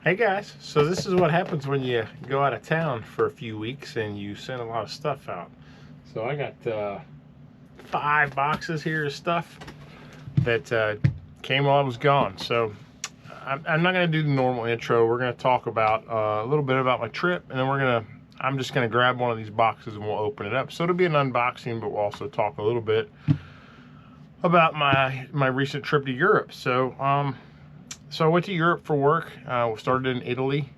Hey guys, so this is what happens when you go out of town for a few weeks and you send a lot of stuff out. So I got 5 boxes here of stuff that came while I was gone. So I'm not going to do the normal intro. We're going to talk about a little bit about my trip, and then I'm just going to grab one of these boxes and we'll open it up. So it'll be an unboxing, but we'll also talk a little bit about my recent trip to Europe. So I went to Europe for work. Started in Italy.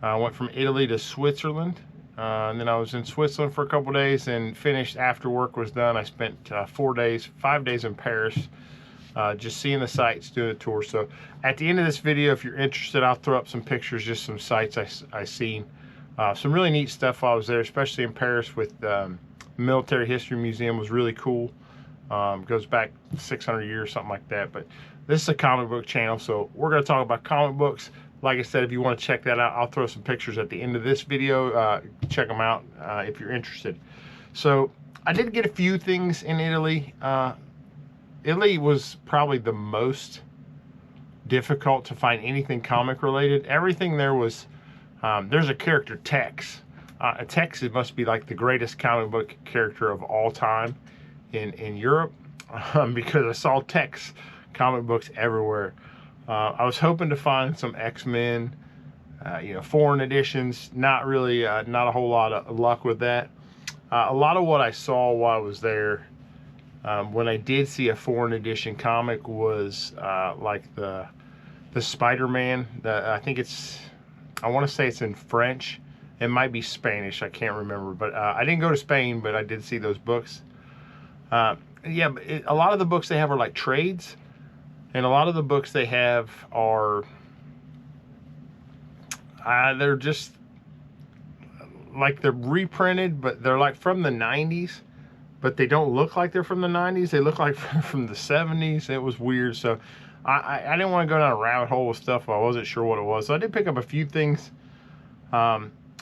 I went from Italy to Switzerland. And then I was in Switzerland for a couple days and finished after work was done. I spent 5 days in Paris, just seeing the sights, doing a tour. So at the end of this video, if you're interested, I'll throw up some pictures, just some sights I seen. Some really neat stuff while I was there, especially in Paris with Military History Museum was really cool. Goes back 600 years, something like that. But this is a comic book channel, so we're going to talk about comic books. Like I said, if you want to check that out, I'll throw some pictures at the end of this video. Check them out if you're interested. So I did get a few things in Italy. Italy was probably the most difficult to find anything comic related. Everything there was, there's a character Tex. Tex must be like the greatest comic book character of all time in Europe, because I saw Tex comic books everywhere. I was hoping to find some X-Men, foreign editions. Not really, not a whole lot of luck with that. A lot of what I saw while I was there, when I did see a foreign edition comic, was like the Spider-Man. I want to say it's in French. It might be Spanish. I can't remember. But I didn't go to Spain, but I did see those books. Yeah, but a lot of the books they have are like trades, and a lot of the books they have are they're just like they're reprinted, but they're like from the 90s, but they don't look like they're from the 90s. They look like from the 70s. It was weird. So I didn't want to go down a rabbit hole with stuff. I wasn't sure what it was. So I did pick up a few things.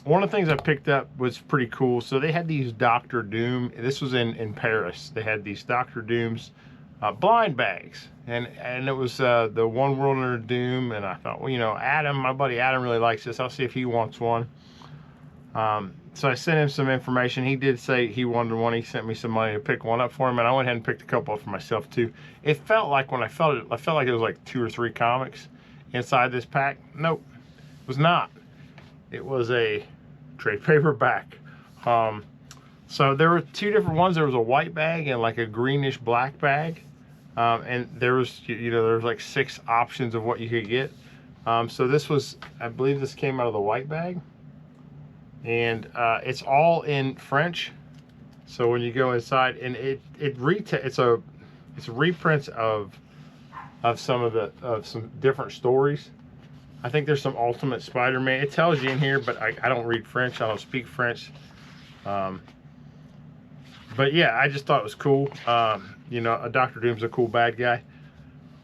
One of the things I picked up was pretty cool. So they had these Doctor Doom. This was in Paris. They had these Doctor Doom's blind bags, and it was the One World Under Doom. And I thought, well, Adam, my buddy Adam, really likes this. I'll see if he wants one. So I sent him some information. He did say he wanted one. He sent me some money to pick one up for him, and I went ahead and picked a couple up for myself too. It felt like when I felt like it was like 2 or 3 comics inside this pack. Nope, it was not. It was a trade paperback. So there were 2 different ones. There was a white bag and like a greenish black bag. And there was, there was like 6 options of what you could get. So this was, I believe this came out of the white bag. And it's all in French. So when you go inside, and it's reprints of some different stories. I think there's some Ultimate Spider-Man. It tells you in here, but I don't read French. I don't speak French. But yeah, I just thought it was cool. A Doctor Doom's a cool bad guy.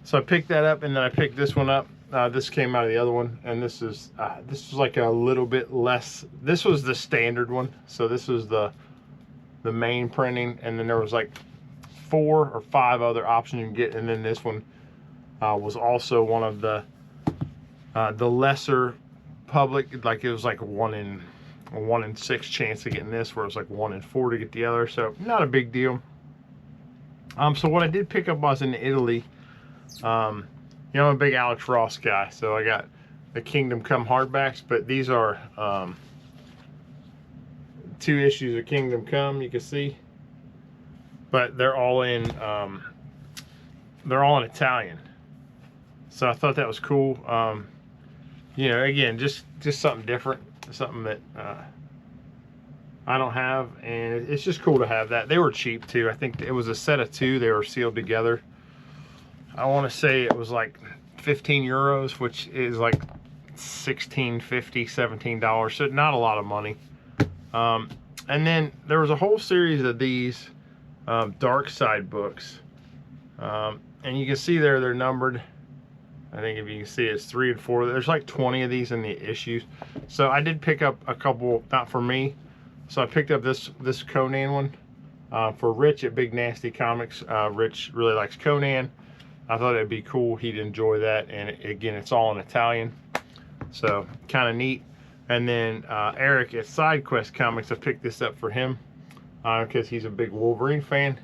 So I picked that up, and then I picked this one up. This came out of the other one, and this was like a little bit less. This was the standard one. So this was the main printing, and then there was like 4 or 5 other options you can get, and then this one was also one of the lesser public, like it was like a 1 in 6 chance of getting this, where it was like 1 in 4 to get the other. So not a big deal. So what I did pick up was in Italy. I'm a big Alex Ross guy, so I got the Kingdom Come hardbacks, but these are 2 issues of Kingdom Come, you can see, but they're all in Italian. So I thought that was cool. Again, just something different, something that I don't have, and it's just cool to have that. They were cheap too. I think it was a set of 2. They were sealed together. I want to say it was like 15 euros, which is like $16.50, $17. So not a lot of money. And then there was a whole series of these Dark Side books. And you can see there they're numbered. I think if you can see, it's 3 and 4. There's like 20 of these in the issues. So I did pick up a couple, not for me. So I picked up this Conan one for Rich at Big Nasty Comics. Rich really likes Conan. I thought it'd be cool. He'd enjoy that. And again, it's all in Italian. So kind of neat. And then Eric at SideQuest Comics, I picked this up for him because he's a big Wolverine fan.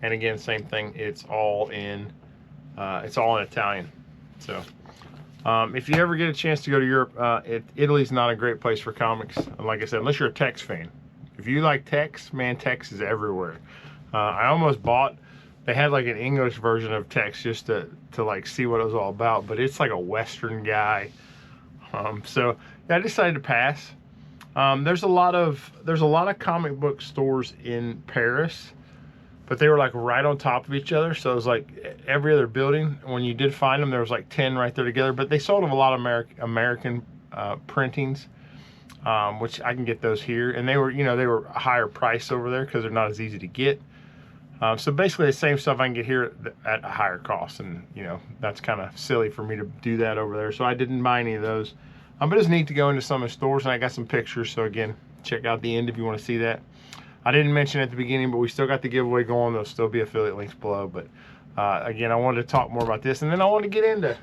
And again, same thing. It's all in Italian. So if you ever get a chance to go to Europe, Italy's not a great place for comics. Like I said, unless you're a Tex fan. If you like Tex, man, Tex is everywhere. I almost bought. They had like an English version of Tex just to like see what it was all about, but it's like a Western guy. So yeah, I decided to pass. There's a lot of comic book stores in Paris, but they were like right on top of each other. So it was like every other building. When you did find them, there was like 10 right there together. But they sold a lot of American printings, which I can get those here. And they were, you know, they were a higher price over there because they're not as easy to get. So basically the same stuff I can get here at a higher cost. And, you know, that's kind of silly for me to do that over there. So I didn't buy any of those. But it's neat to go into some of the stores, and I got some pictures. So again, check out the end if you want to see that. I didn't mention at the beginning, but we still got the giveaway going. There'll still be affiliate links below. But again, I wanted to talk more about this, and then I wanted to get into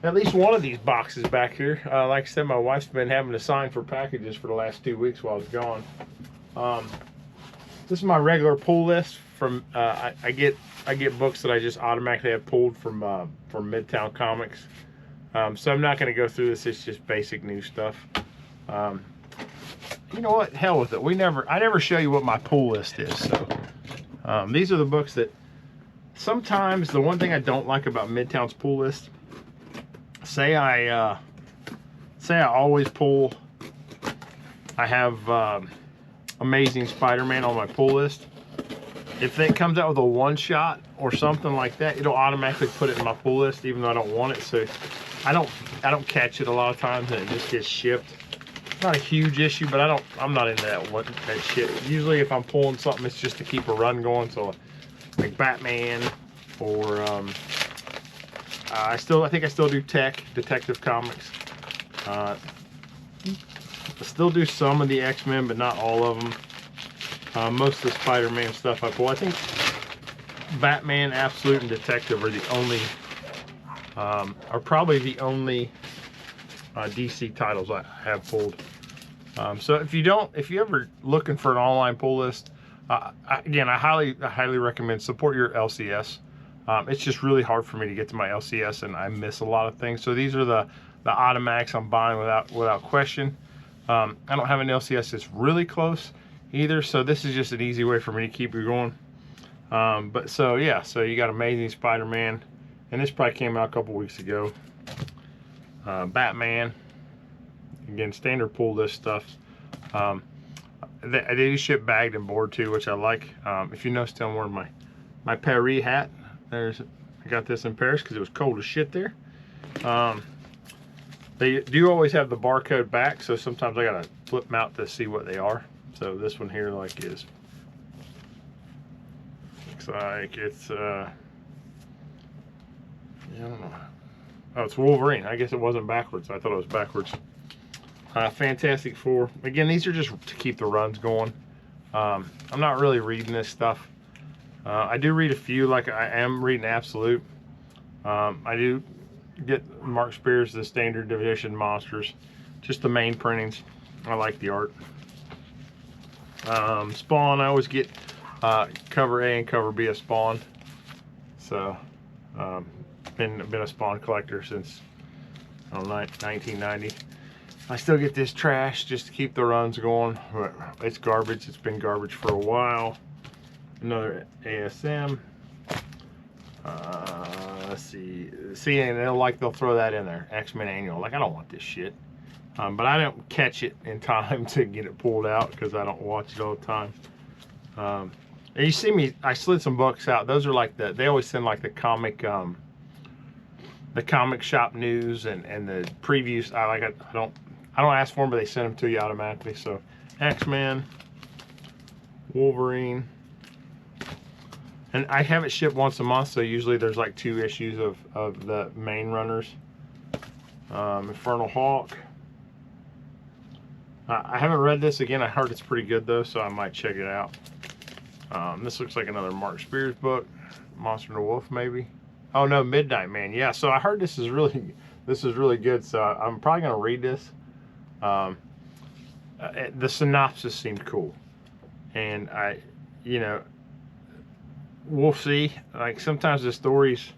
at least one of these boxes back here. Like I said, my wife's been having to sign for packages for the last 2 weeks while I was gone. This is my regular pull list from. I get books that I just automatically have pulled from Midtown Comics. So I'm not going to go through this. It's just basic new stuff. You know what? Hell with it. I never show you what my pull list is. So these are the books that sometimes the one thing I don't like about Midtown's pull list. Say I always pull. I have Amazing Spider-Man on my pull list. If it comes out with a one-shot or something like that, it'll automatically put it in my pull list, even though I don't want it. So I don't catch it a lot of times, and it just gets shipped. Not a huge issue, but I'm not into that shit. Usually, if I'm pulling something, it's just to keep a run going. So like Batman, or I think I still do Detective Comics. I still do some of the X-Men, but not all of them. Most of the Spider-Man stuff I pull. I think Batman, Absolute, and Detective are the only, are probably the only DC titles I have pulled. So if you ever looking for an online pull list, again, I highly recommend support your LCS. It's just really hard for me to get to my LCS, and I miss a lot of things. So these are the automatics I'm buying without question. I don't have an LCS that's really close either, so this is just an easy way for me to keep it going. But so yeah, so you got Amazing Spider-Man, and this probably came out a couple weeks ago. Batman, again, standard pull list stuff. They do ship bagged and board too, which I like. If you notice, I'm wearing my Paris hat. I got this in Paris because it was cold as shit there. They do always have the barcode back, so sometimes I gotta flip them out to see what they are. So this one here, like, looks like it's yeah, I don't know. Oh, it's Wolverine. I guess it wasn't backwards. I thought it was backwards. Fantastic Four. Again, these are just to keep the runs going. I'm not really reading this stuff. I do read a few, like I am reading Absolute. I do get Mark Spears, the standard edition monsters, just the main printings. I like the art. Spawn, I always get cover A and cover B of Spawn. So been a Spawn collector since, I don't know, 1990. I still get this trash just to keep the runs going. It's garbage. It's been garbage for a while. Another ASM. Let's see, and they'll throw that in there. X-Men Annual. Like, I don't want this shit. But I don't catch it in time to get it pulled out because I don't watch it all the time. And you see me, I slid some books out. Those are like they always send like the comic shop news and the previews. I don't ask for them, but they send them to you automatically. So X-Men, Wolverine. And I have it shipped once a month, so usually there's like 2 issues of the main runners. Infernal Hawk. I haven't read this. Again, I heard it's pretty good though, so I might check it out. This looks like another Mark Spears book. Monster and the Wolf, maybe. Oh no, Midnight Man. Yeah, so I heard this is really This is really good, so I'm probably gonna read this. The synopsis seemed cool, and you know, we'll see. Like sometimes the stories,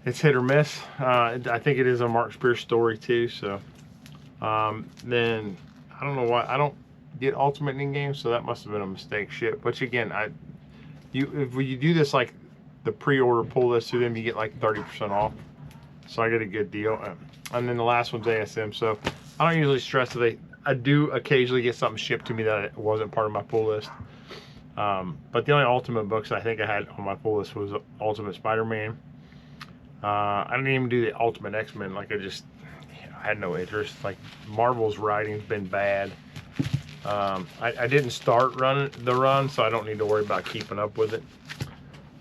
it's hit or miss. I think it is a Mark Spears story too. So then I don't know why I don't get Ultimate in game, so that must have been a mistake. Shit. Which again, if you do this like the pre-order pull list to them, you get like 30% off. So I get a good deal. And then the last one's ASM. So I don't usually stress that I do occasionally get something shipped to me that wasn't part of my pull list. But the only Ultimate books I think I had on my pull list was Ultimate Spider-Man. I didn't even do the Ultimate X-Men. Like I had no interest. Like Marvel's writing's been bad. I didn't start the run, so I don't need to worry about keeping up with it.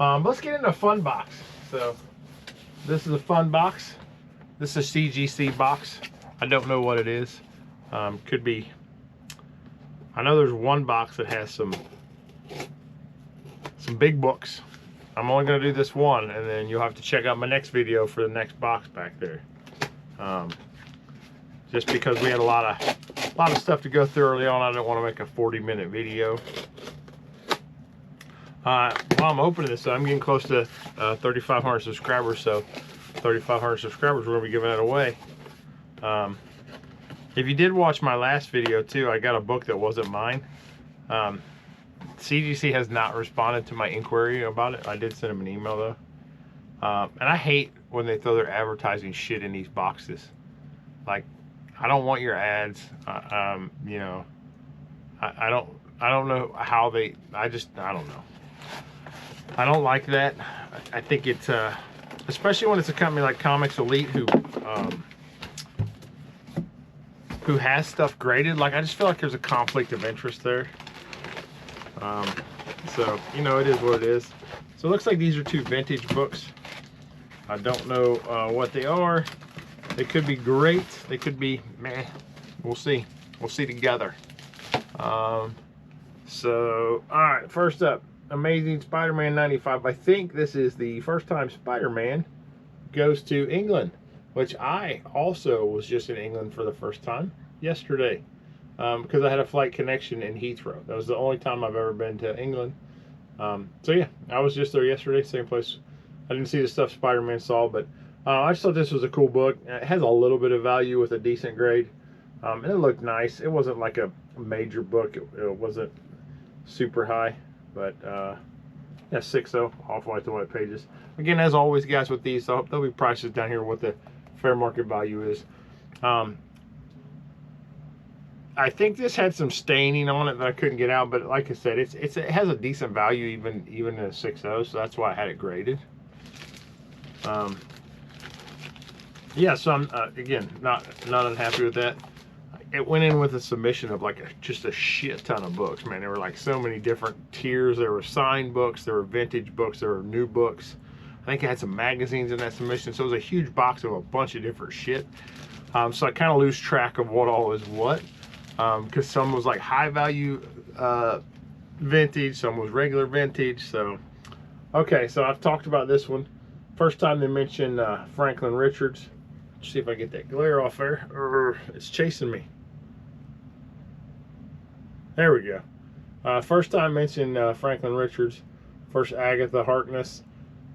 Let's get into a fun box. So this is a fun box. This is a CGC box. I don't know what it is. Could be. I know there's one box that has some big books. I'm only going to do this one, and then you'll have to check out my next video for the next box back there. Just because we had a lot of stuff to go through early on, I don't want to make a 40-minute video. While I'm opening this, I'm getting close to 3,500 subscribers, so 3,500 subscribers, we're going to be giving that away. If you did watch my last video too, I got a book that wasn't mine. CGC has not responded to my inquiry about it. I did send them an email though. And I hate when they throw their advertising shit in these boxes. Like, I don't want your ads. You know, I don't know how they, I don't know. I don't like that. I think it's, especially when it's a company like Comics Elite who has stuff graded. Like, I just feel like there's a conflict of interest there. So, you know, it is what it is. So it looks like these are two vintage books. I don't know what they are. They could be great. They could be meh. We'll see. We'll see together. So, all right, first up, Amazing Spider-Man 95. I think this is the first time Spider-Man goes to England, which I also was just in England for the first time yesterday, because I had a flight connection in Heathrow. That was the only time I've ever been to England. So yeah, I was just there yesterday, same place. I didn't see the stuff Spider-Man saw, but I just thought this was a cool book. It has a little bit of value with a decent grade, and it looked nice. It wasn't like a major book. It wasn't super high, but yeah, 6.0 off-white to white pages. Again, as always, guys, with these, there'll be prices down here what the fair market value is. I think this had some staining on it that I couldn't get out, but like I said, it has a decent value even in a 6.0, so that's why I had it graded. Yeah, so I'm again not unhappy with that. It went in with a submission of like just a shit ton of books, man. There were like so many different tiers. There were signed books, there were vintage books, there were new books. I think it had some magazines in that submission, so it was a huge box of a bunch of different shit. So I kind of lose track of what all is what, because some was like high value vintage, some was regular vintage. So okay, so I've talked about this one. First time they mentioned Franklin Richards. Let's see if I get that glare off there. It's chasing me. There we go. First time mentioned Franklin Richards. First Agatha Harkness.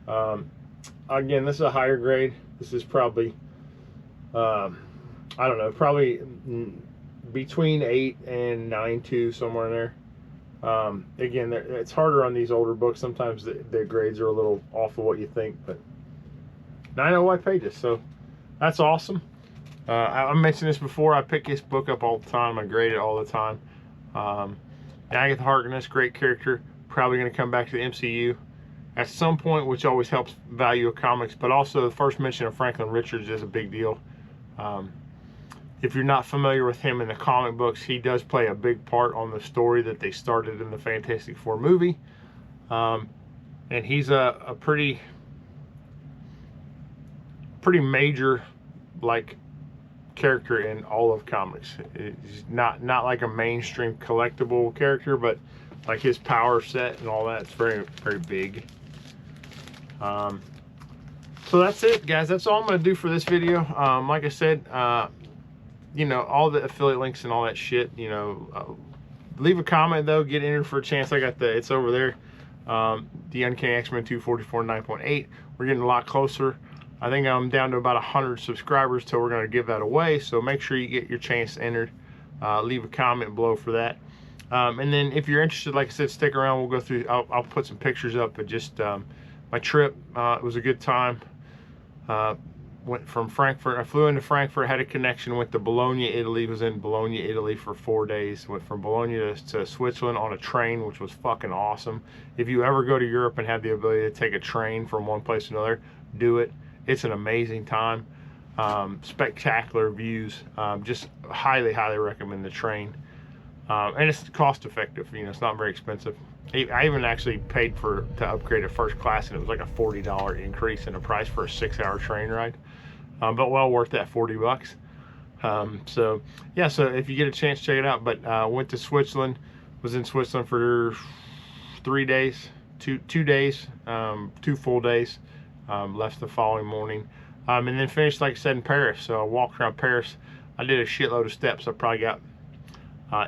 Again, this is a higher grade. This is probably, I don't know, probably between 8 and 9.2, somewhere in there. Again, it's harder on these older books. Sometimes the grades are a little off of what you think, but 9.0 white pages, so that's awesome. I mentioned this before. I pick this book up all the time. I grade it all the time. Agatha Harkness, great character. Probably going to come back to the MCU at some point, which always helps value of comics. But also, the first mention of Franklin Richards is a big deal. If you're not familiar with him in the comic books, he does play a big part on the story that they started in the Fantastic Four movie. And he's a pretty major like character in all of comics. He's not like a mainstream collectible character, but like his power set and all that, it's very, very big. So that's it, guys. That's all I'm going to do for this video. Like I said, you know, all the affiliate links and all that shit, you know, leave a comment though, get entered for a chance. I got it's over there. The Uncanny X-Men 244 9.8. We're getting a lot closer. I think I'm down to about 100 subscribers till we're going to give that away. So make sure you get your chance entered. Leave a comment below for that. And then if you're interested, like I said, stick around. We'll go through, I'll put some pictures up of just my trip. It was a good time. Went from Frankfurt, I flew into Frankfurt, had a connection, went to Bologna, Italy, was in Bologna, Italy for 4 days, went from Bologna to Switzerland on a train, which was fucking awesome. If you ever go to Europe and have the ability to take a train from one place to another, do it. It's an amazing time. Spectacular views. Just highly, highly recommend the train. And it's cost effective, you know, it's not very expensive. I even actually paid to upgrade to first class, and it was like a $40 increase in the price for a 6-hour train ride. But well worth that 40 bucks. So yeah, so if you get a chance, check it out. But went to Switzerland, was in Switzerland for 3 days, two days, 2 full days. Left the following morning, and then finished, like I said, in Paris. So I walked around Paris. I did a shitload of steps. I probably got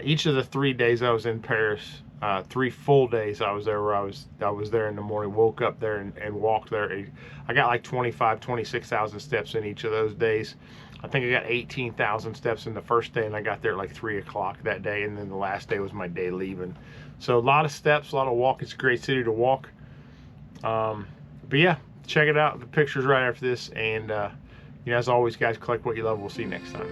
each of the 3 days I was in Paris, 3 full days I was there, where I was there in the morning, woke up there and walked there. I got like 26,000 steps in each of those days. I think I got 18,000 steps in the first day, and I got there at like 3 o'clock that day, and then the last day was my day leaving. So a lot of steps, a lot of walk. It's a great city to walk. But yeah, check it out. The picture's right after this, and you know, as always, guys, collect what you love. We'll see you next time.